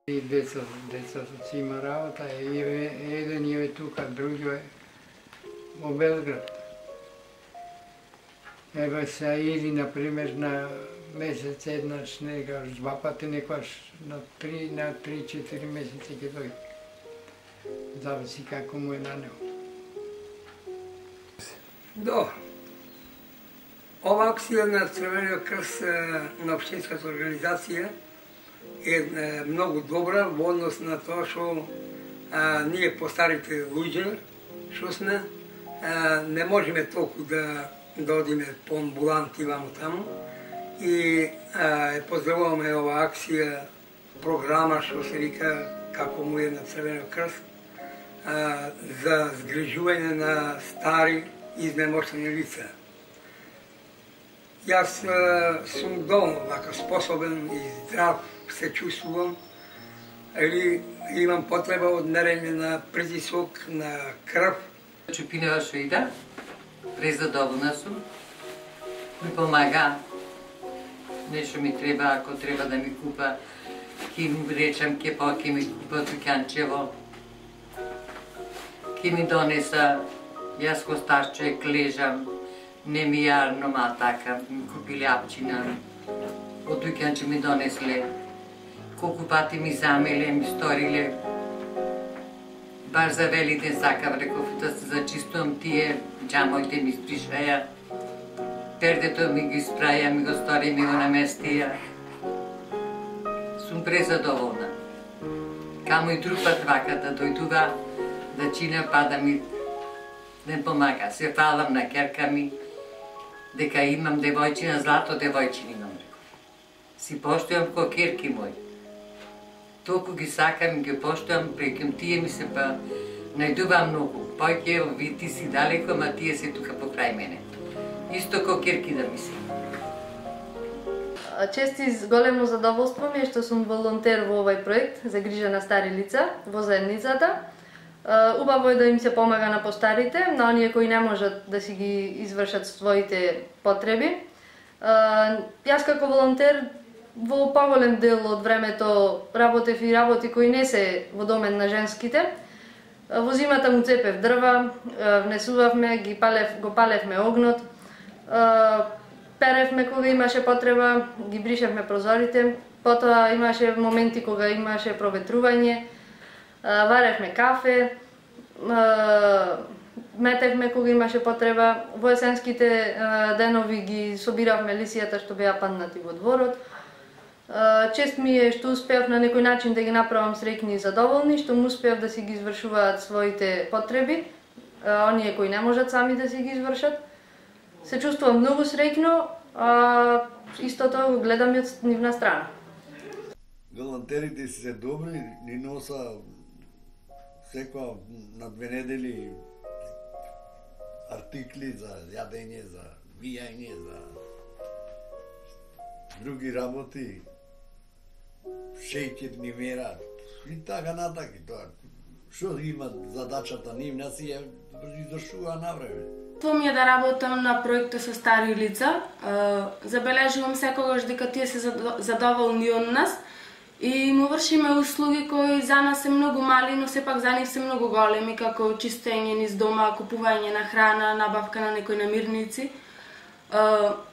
И децата си има работа, еден е тука, други е во Белград. Ева се иди, например, на месец еднаш, некаш два пати, некаш на 3-4 месеци ќе дојде. Зависи како му е на него. Да. Ова акција на Црвениот крст на општинската организација е многу добра во однос на тоа што ние постарите луѓе, што сме, не можеме толку да одиме по амбуланти ваму таму и поздравуваме ова акција, програма што се вика како му е на Црвениот крст за згрижување на стари и изнемоштени лица. Јас сум доволно способен и здрав се чувствувам, или имам потреба од мерење на притисок на крв. Чупинева што ида, презадоволна сум, ми помага, нешто ми треба, ако треба да ми купа, ке му речам, ке ми купа дукјанчево, ке ми донеса, јас ко стар човек лежам, не ми јарно, ма така, ми купи љапчина, од дукјанче ми донесле, колку пати ми замеле, ми сториле, баш за Великден сакав, реков да се зачистувам тие, џамоите ми спришаја, пердето ми ги испраја, ми го стори, ми го наместија. Сум презадоволна. Камо и друг пат вака да дојдува, да чина, па да ми помага. Се фалам на керка ми, дека имам девојчина, злато девојчина имам, реков. Си поштувам ко керки мој. Толку ги сакам и ги поштувам, прекам тие ми се па најдува многу. Појќе, ви ти си далеко, ама тие се тука покрај мене. Исто ко керки да ми се. Чести големо задоволство ми е што сум волонтер во овој проект за грижа на стари лица во заедницата. Убаво е да им се помага на постарите, на оние кои не можат да си ги извршат своите потреби. Јас како волонтер во поголем дел од времето работев и работи кои не се во домен на женските. Во зимата му цепев дрва, внесувавме, го палевме огнот, перевме кога имаше потреба, ги бришевме прозорите, потоа имаше моменти кога имаше проветрување, варевме кафе, метевме кога имаше потреба, во есенските денови ги собиравме лисијата што беа паднати во дворот. Чест ми е што успеав на некој начин да ги направам среќни и задоволни, што му успеав да си ги извршуваат своите потреби, оние кои не можат сами да си ги извршат. Се чувствувам многу среќно, а истото го гледам од нивна страна. Волонтерите се добри, ни носа секоја на 2 недели артикли за јадење, за вијање, за други работи, шеќер ни мерат и така натаки тоа. Што има задачата нивна си ја извршува на време. Тоа ми е да работам на проекта со стари лица. Забележувам секогаш дека тие се задоволни од нас и му вршиме услуги кои за нас се многу мали, но сепак за нив се многу големи, како чистење низ дома, купување на храна, набавка на некои намирници.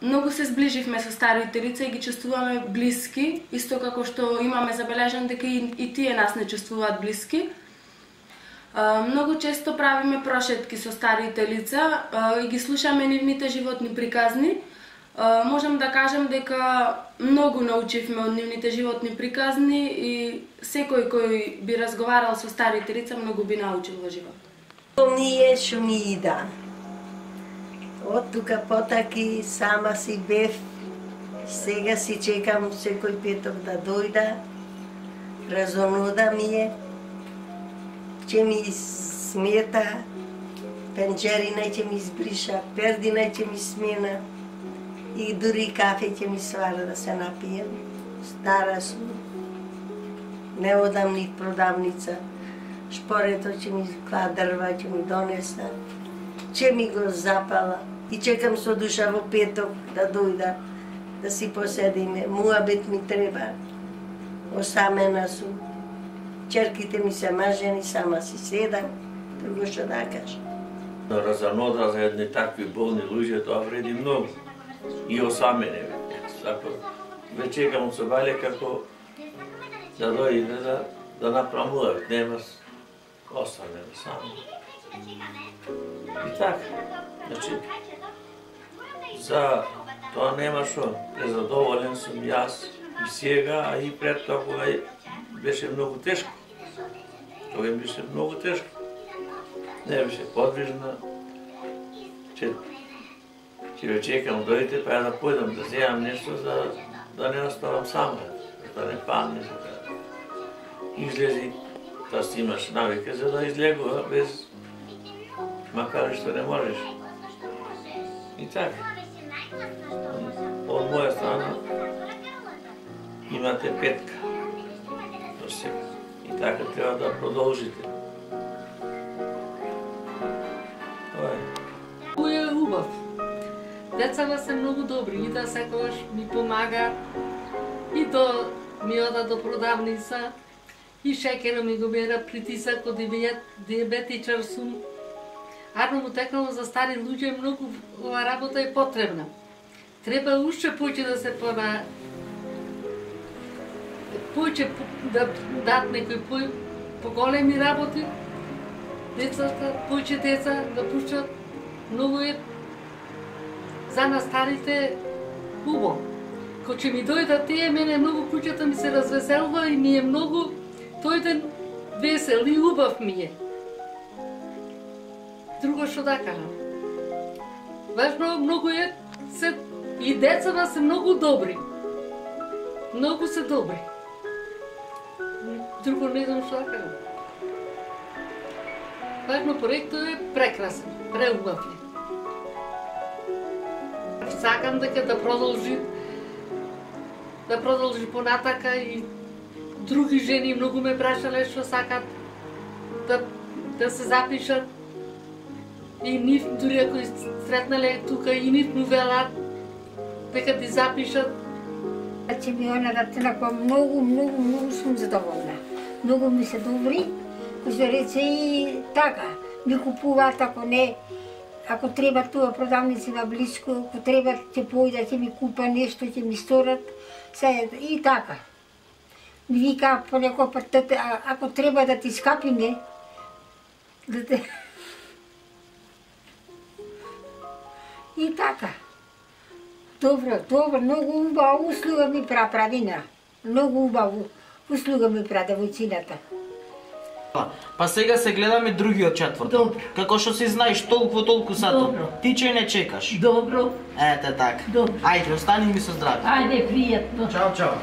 Многу се зближивме со старите лица и ги чувствуваме блиски, исто како што имаме забележен дека и тие нас не чувствуваат блиски. Многу често правиме прошетки со старите лица и ги слушаме нивните животни приказни. Можам да кажем дека многу научивме од нивните животни приказни и секој кој би разговарал со старите лица многу би научил во живот. Ние што ми ида. Од тука потаки сама си бев, сега си чекам секој петок да дојда, разонода ми е, ќе ми смета, пенџерина ќе ми избриша, пердина ќе ми смена и дури кафе ќе ми свара да се напиjem. Стара сум, не одам ни продавница, шпорето ќе ми клада дрва, ќе ми донеса, ќе ми го запала и чекам со душа во петок да дојда, да си поседиме. Муабет ми треба, осамена сум. Черките ми се мажени, сама си седам, друго што да кажам. Разанодра за едни такви болни луѓе, тоа вреди многу. И осамене. Ако ве чекам од Собале како да дојде да направува, нема остане само. И така, значи, за тоа нема шо, презадоволен сум јас и сега, а и пред тоа кога беше многу тешко. Тоа беше многу тешко. Не беше подвижна, че ве чекам дојдете, па ја да појдам да земам нешто за да не оставам сама, да не падне. Излези, тоа си имаш навика за да излегува без, макар што не можеш. И така. Од моја страна имате 5 до сега. И така треба да продолжите. Тој е убав. Децата се многу добри и да секогаш ми помага и ми ода до продавница и шекера ми го бера, притисакот, диабетичар сум. Арно му текнало за стари луѓе многу ова работа е потребна. Треба уште повеќе да се повеќе да дадат некои поголеми работи, децата, повеќе деца да пуштат. Многу е за нас старите убаво. Кога ќе ми дојдат тие, мене многу куќата ми се развеселува и ми е многу тој ден весел и убав ми е. Друго што да кажам. Важно многу е и децата се многу добри. Многу се добри. Друго не знам што да кажам. Важно проектот е прекрасен, преубав е. Сакам дека да продолжи понатака и други жени многу ме прашале што сакат да се запишат. И нив, дури ако сретнале тука, и нив му велат дека ти запишат. Значи ми она ратенако многу сум задоволна. Многу ми се добри, кој се рече и така. Ми купуваат, ако треба тоа продавници на близко, ако треба ќе појда, ќе ми купа нешто, ќе ми сторат. И така. Ми вика понекој пат, ако треба да ти скапиме, да те... И така. Добро, многу убава услуга ми правина. Многу убава услуга ми прави војцината. Па сега се гледаме другиот четврток. Добро. Како што си знаеш толку сато. Добро. Ти че не чекаш. Добро. Ете така. Добро. Ајде, остани ми со здравје. Ајде, пријатно. Чао.